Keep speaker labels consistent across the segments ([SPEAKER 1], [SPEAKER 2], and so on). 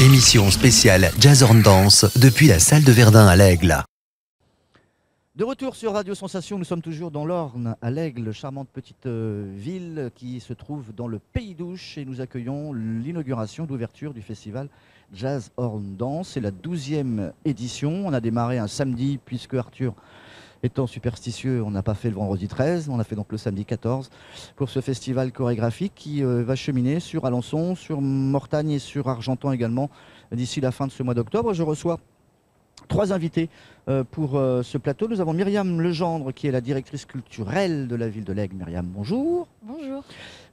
[SPEAKER 1] Émission spéciale Jazz Horn Dance depuis la salle de Verdun à l'Aigle.
[SPEAKER 2] De retour sur Radio Sensation, nous sommes toujours dans l'Orne, à l'Aigle, charmante petite ville qui se trouve dans le Pays d'Ouche, et nous accueillons l'inauguration d'ouverture du festival Jazz Horn Dance. C'est la 12e édition. On a démarré un samedi puisque Arthur, étant superstitieux, on n'a pas fait le vendredi 13, on a fait donc le samedi 14 pour ce festival chorégraphique qui va cheminer sur Alençon, sur Mortagne et sur Argentan également d'ici la fin de ce mois d'octobre. Je reçois 3 invités pour ce plateau. Nous avons Myriam Legendre qui est la directrice culturelle de la ville de l'Aigle. Myriam, bonjour.
[SPEAKER 3] Bonjour.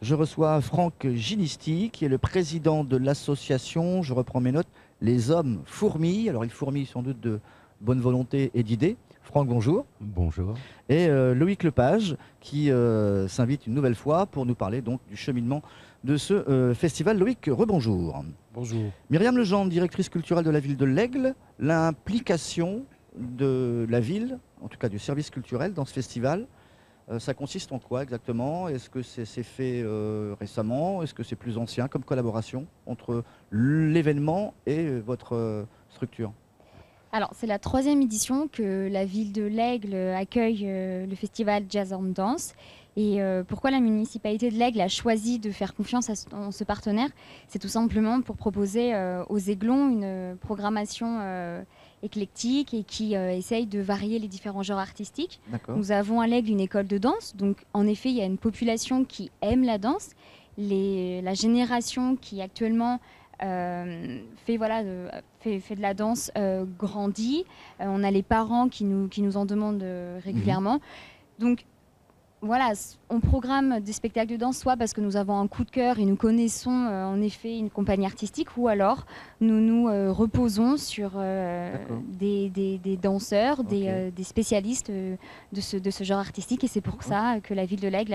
[SPEAKER 2] Je reçois Franck Ginisti qui est le président de l'association, je reprends mes notes, Les Hommes Fourmis. Alors il fourmille sans doute de bonne volonté et d'idées. Franck, bonjour.
[SPEAKER 4] Bonjour.
[SPEAKER 2] Et Loïc Lepage qui s'invite une nouvelle fois pour nous parler donc du cheminement de ce festival. Loïc, rebonjour.
[SPEAKER 4] Bonjour.
[SPEAKER 2] Myriam Legendre, directrice culturelle de la ville de l'Aigle, l'implication de la ville, en tout cas du service culturel dans ce festival, ça consiste en quoi exactement? Est-ce que c'est fait récemment? Est-ce que c'est plus ancien comme collaboration entre l'événement et votre structure?
[SPEAKER 3] Alors, c'est la 3e édition que la ville de l'Aigle accueille le festival Jazz Horn Dance. Et pourquoi la municipalité de l'Aigle a choisi de faire confiance à ce partenaire? C'est tout simplement pour proposer aux Aiglons une programmation éclectique et qui essaye de varier les différents genres artistiques. Nous avons à l'Aigle une école de danse, donc en effet il y a une population qui aime la danse. La génération qui actuellement fait de la danse grandit. On a les parents qui nous en demandent régulièrement. Donc voilà, on programme des spectacles de danse soit parce que nous avons un coup de cœur et nous connaissons en effet une compagnie artistique, ou alors nous nous reposons sur des danseurs, des spécialistes de ce genre artistique, et c'est pour ça que la ville de l'Aigle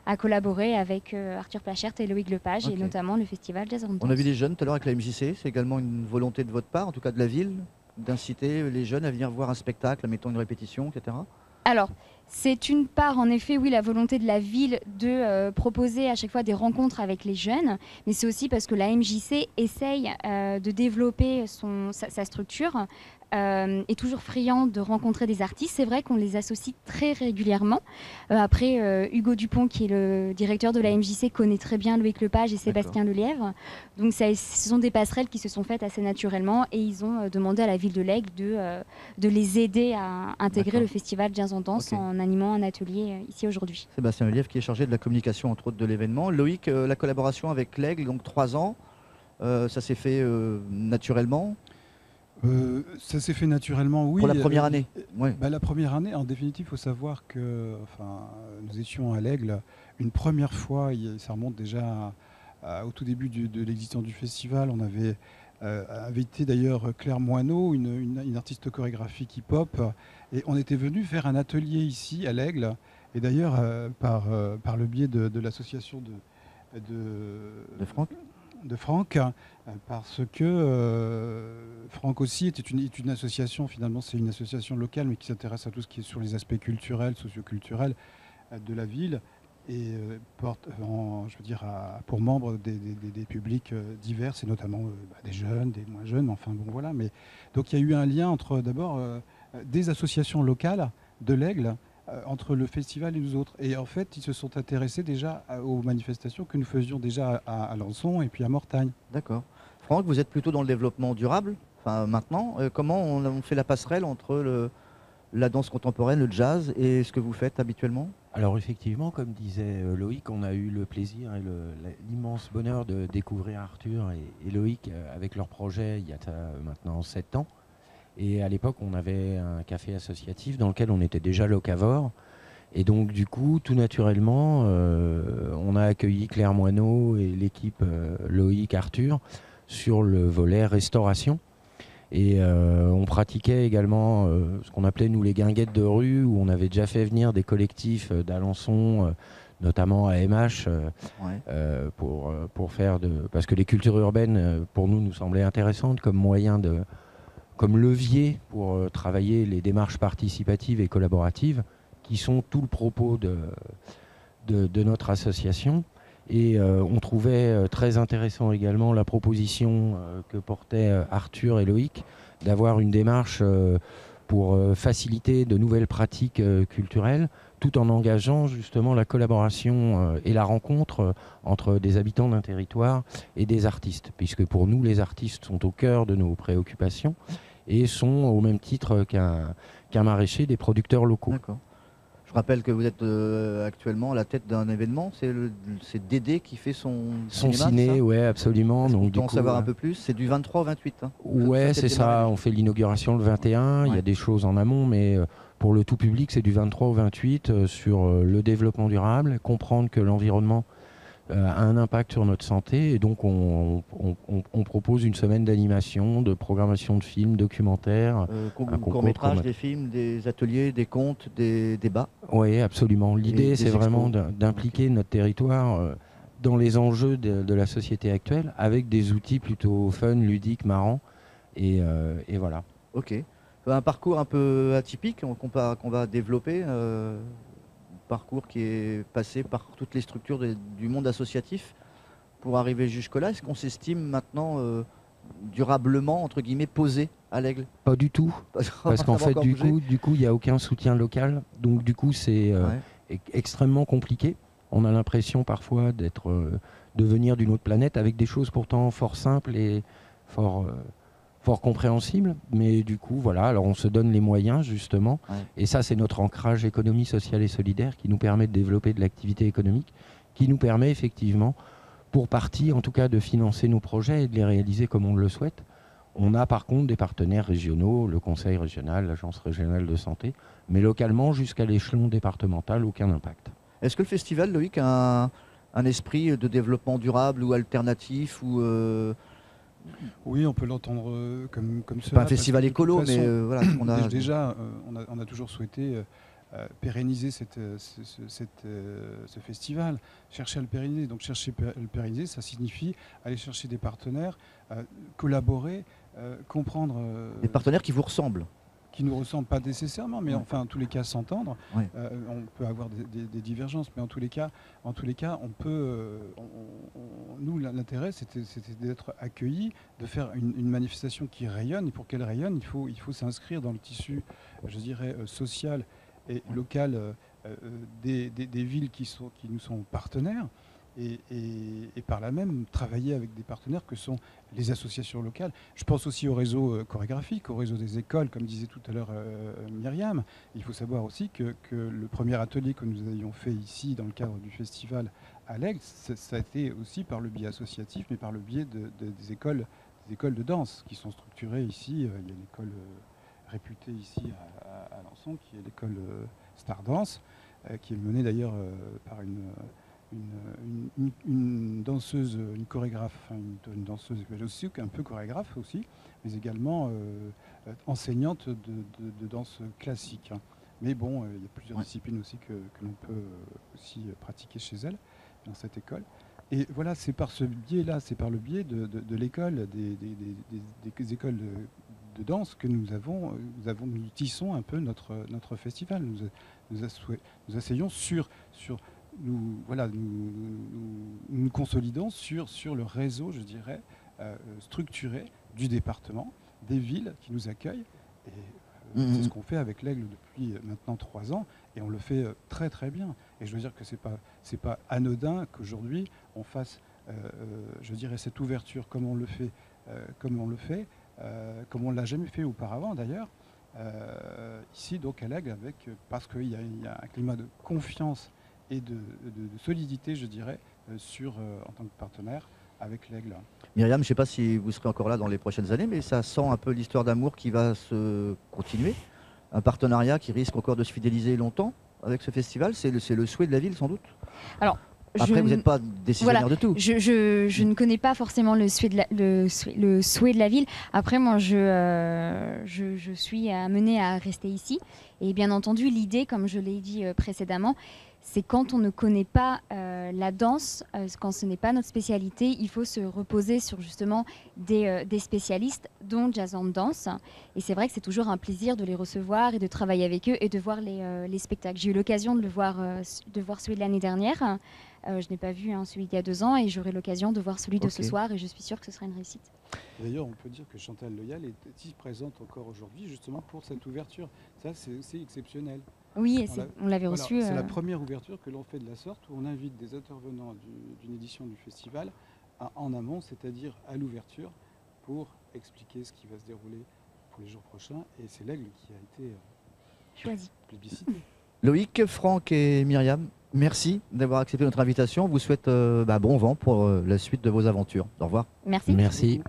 [SPEAKER 3] a collaboré avec Arthur Plachert et Loïc Lepage, et notamment le festival Jazz Horn Dance.
[SPEAKER 2] On a vu des jeunes tout à l'heure avec la MJC, c'est également une volonté de votre part, en tout cas de la ville, d'inciter les jeunes à venir voir un spectacle, mettons une répétition, etc. Alors,
[SPEAKER 3] c'est une part, en effet, oui, la volonté de la ville de proposer à chaque fois des rencontres avec les jeunes, mais c'est aussi parce que la MJC essaye de développer sa structure, est toujours friand de rencontrer des artistes. C'est vrai qu'on les associe très régulièrement. Après, Hugo Dupont, qui est le directeur de la MJC, connaît très bien Loïc Lepage et Sébastien Lelièvre. Donc ce sont des passerelles qui se sont faites assez naturellement, et ils ont demandé à la ville de l'Aigle de les aider à intégrer le festival Jazz Horn Dance en animant un atelier ici aujourd'hui.
[SPEAKER 2] Sébastien Lelièvre qui est chargé de la communication entre autres de l'événement. Loïc, la collaboration avec l'Aigle, donc 3 ans, ça s'est fait naturellement?
[SPEAKER 5] Ça s'est fait naturellement, oui.
[SPEAKER 2] Pour la première année?
[SPEAKER 5] La première année, en définitive, il faut savoir que nous étions à l'Aigle une première fois, ça remonte déjà au tout début de l'existence du festival. On avait invité d'ailleurs Claire Moineau, une artiste chorégraphique hip-hop, et on était venu faire un atelier ici à l'Aigle, et d'ailleurs par le biais de l'association
[SPEAKER 2] de Franck,
[SPEAKER 5] parce que Franck aussi est une association, finalement c'est une association locale, mais qui s'intéresse à tout ce qui est sur les aspects culturels, socioculturels de la ville, et porte, pour membres des publics divers, et notamment des jeunes, des moins jeunes, enfin bon voilà. Mais donc il y a eu un lien entre d'abord des associations locales de l'Aigle, entre le festival et nous autres. Et en fait, ils se sont intéressés déjà aux manifestations que nous faisions déjà à Alençon et puis à Mortagne.
[SPEAKER 2] D'accord. Franck, vous êtes plutôt dans le développement durable, maintenant. Comment on fait la passerelle entre la danse contemporaine, le jazz, et ce que vous faites habituellement?
[SPEAKER 4] Alors effectivement, comme disait Loïc, on a eu le plaisir et l'immense bonheur de découvrir Arthur et Loïc avec leur projet il y a maintenant 7 ans. Et à l'époque, on avait un café associatif dans lequel on était déjà locavore. Et donc, du coup, tout naturellement, on a accueilli Claire Moineau et l'équipe Loïc, Arthur sur le volet restauration. Et on pratiquait également ce qu'on appelait, nous, les guinguettes de rue, où on avait déjà fait venir des collectifs d'Alençon, notamment AMH, pour faire parce que les cultures urbaines, pour nous semblaient intéressantes comme moyen comme levier pour travailler les démarches participatives et collaboratives, qui sont tout le propos de notre association. Et on trouvait très intéressant également la proposition que portaient Arthur et Loïc d'avoir une démarche pour faciliter de nouvelles pratiques culturelles, tout en engageant justement la collaboration et la rencontre entre des habitants d'un territoire et des artistes, puisque pour nous, les artistes sont au cœur de nos préoccupations et sont au même titre qu'un maraîcher des producteurs locaux.
[SPEAKER 2] D'accord. Je rappelle que vous êtes actuellement à la tête d'un événement, c'est Dédé qui fait son
[SPEAKER 4] ciné, ouais, absolument.
[SPEAKER 2] Est-ce
[SPEAKER 4] Donc,
[SPEAKER 2] qu'on peut en savoir un peu plus? C'est du 23 au 28. Hein,
[SPEAKER 4] ouais, c'est ça. On fait l'inauguration le 21. Il y a des choses en amont, mais pour le tout public, c'est du 23 au 28 sur le développement durable, comprendre que l'environnement a un impact sur notre santé. Et donc, on propose une semaine d'animation, de programmation de films, documentaires.
[SPEAKER 2] Court-métrage, des films, des ateliers, des contes, des débats.
[SPEAKER 4] Oui, absolument. L'idée, c'est vraiment d'impliquer notre territoire dans les enjeux de la société actuelle avec des outils plutôt fun, ludiques, marrants. Et voilà.
[SPEAKER 2] Ok. Un parcours un peu atypique qu'on va développer. Parcours qui est passé par toutes les structures du monde associatif pour arriver jusque-là. Est-ce qu'on s'estime maintenant durablement, entre guillemets, posé à l'Aigle?
[SPEAKER 4] Pas du tout. Parce qu'en fait, du coup, il n'y a aucun soutien local. Donc, du coup, c'est extrêmement compliqué. On a l'impression parfois de venir d'une autre planète avec des choses pourtant fort simples et fort compréhensible, mais du coup, voilà, alors on se donne les moyens, justement, et ça, c'est notre ancrage économie sociale et solidaire qui nous permet de développer de l'activité économique, qui nous permet effectivement, pour partie, en tout cas, de financer nos projets et de les réaliser comme on le souhaite. On a par contre des partenaires régionaux, le conseil régional, l'agence régionale de santé, mais localement, jusqu'à l'échelon départemental, aucun impact.
[SPEAKER 2] Est-ce que le festival, Loïc, a un esprit de développement durable ou alternatif ou
[SPEAKER 5] Oui, on peut l'entendre comme ça.
[SPEAKER 2] C'est pas un festival écolo, mais voilà.
[SPEAKER 5] On a toujours souhaité pérenniser ce festival, chercher à le pérenniser. Donc chercher à le pérenniser, ça signifie aller chercher des partenaires, collaborer, comprendre...
[SPEAKER 2] des partenaires qui vous ressemblent.
[SPEAKER 5] Qui ne nous ressemblent pas nécessairement, mais enfin en tous les cas s'entendre.
[SPEAKER 2] Oui.
[SPEAKER 5] On peut avoir des divergences, mais en tous les cas, on peut. Nous, l'intérêt, c'était d'être accueillis, de faire une manifestation qui rayonne. Et pour qu'elle rayonne, il faut s'inscrire dans le tissu, je dirais, social et local des villes qui nous sont partenaires. Et par là même travailler avec des partenaires que sont les associations locales. Je pense aussi au réseau chorégraphique, au réseau des écoles, comme disait tout à l'heure Myriam. Il faut savoir aussi que le premier atelier que nous avions fait ici dans le cadre du festival à l'Aigle, ça a été aussi par le biais associatif, mais par le biais des écoles de danse qui sont structurées ici. Il y a une école réputée ici à Alençon, qui est l'école Stardance, qui est menée d'ailleurs par une danseuse, une chorégraphe, une danseuse aussi, un peu chorégraphe aussi, mais également enseignante de danse classique. Mais bon, il y a plusieurs disciplines aussi que l'on peut aussi pratiquer chez elle, dans cette école. Et voilà, c'est par ce biais-là, c'est par le biais de l'école, des écoles de danse que nous tissons un peu notre festival. Nous essayons nous consolidons sur le réseau, je dirais, structuré du département, des villes qui nous accueillent. Et c'est ce qu'on fait avec l'Aigle depuis maintenant 3 ans, et on le fait très très bien. Et je veux dire que c'est pas anodin qu'aujourd'hui on fasse, je dirais, cette ouverture comme on le fait, comme on l'a jamais fait auparavant d'ailleurs. Ici donc à l'Aigle, parce qu'il y a un climat de confiance et de solidité, je dirais, en tant que partenaire avec l'Aigle.
[SPEAKER 2] Myriam, je ne sais pas si vous serez encore là dans les prochaines années, mais ça sent un peu l'histoire d'amour qui va se continuer. Un partenariat qui risque encore de se fidéliser longtemps avec ce festival. C'est le souhait de la ville, sans doute.
[SPEAKER 3] Alors,
[SPEAKER 2] après, vous n'êtes pas décisionnaire de tout.
[SPEAKER 3] Je ne connais pas forcément le souhait de la ville. Après, moi, je suis amenée à rester ici. Et bien entendu, l'idée, comme je l'ai dit précédemment, c'est quand on ne connaît pas la danse, quand ce n'est pas notre spécialité, il faut se reposer sur justement des spécialistes, dont Jazz and Dance. Et c'est vrai que c'est toujours un plaisir de les recevoir et de travailler avec eux et de voir les spectacles. J'ai eu l'occasion de voir celui de l'année dernière. Je n'ai pas vu celui d'il y a 2 ans et j'aurai l'occasion de voir celui de ce soir et je suis sûre que ce sera une réussite.
[SPEAKER 5] D'ailleurs, on peut dire que Chantal Loyal est si présente encore aujourd'hui justement pour cette ouverture. Ça, c'est exceptionnel.
[SPEAKER 3] Oui, on l'avait reçu.
[SPEAKER 5] C'est la première ouverture que l'on fait de la sorte, où on invite des intervenants d'une édition du festival en amont, c'est-à-dire à l'ouverture, pour expliquer ce qui va se dérouler pour les jours prochains. Et c'est l'Aigle qui a été
[SPEAKER 3] choisi,
[SPEAKER 5] plébiscité.
[SPEAKER 2] Loïc, Franck et Myriam, merci d'avoir accepté notre invitation. On vous souhaite bon vent pour la suite de vos aventures. Au revoir.
[SPEAKER 3] Merci.
[SPEAKER 4] Merci.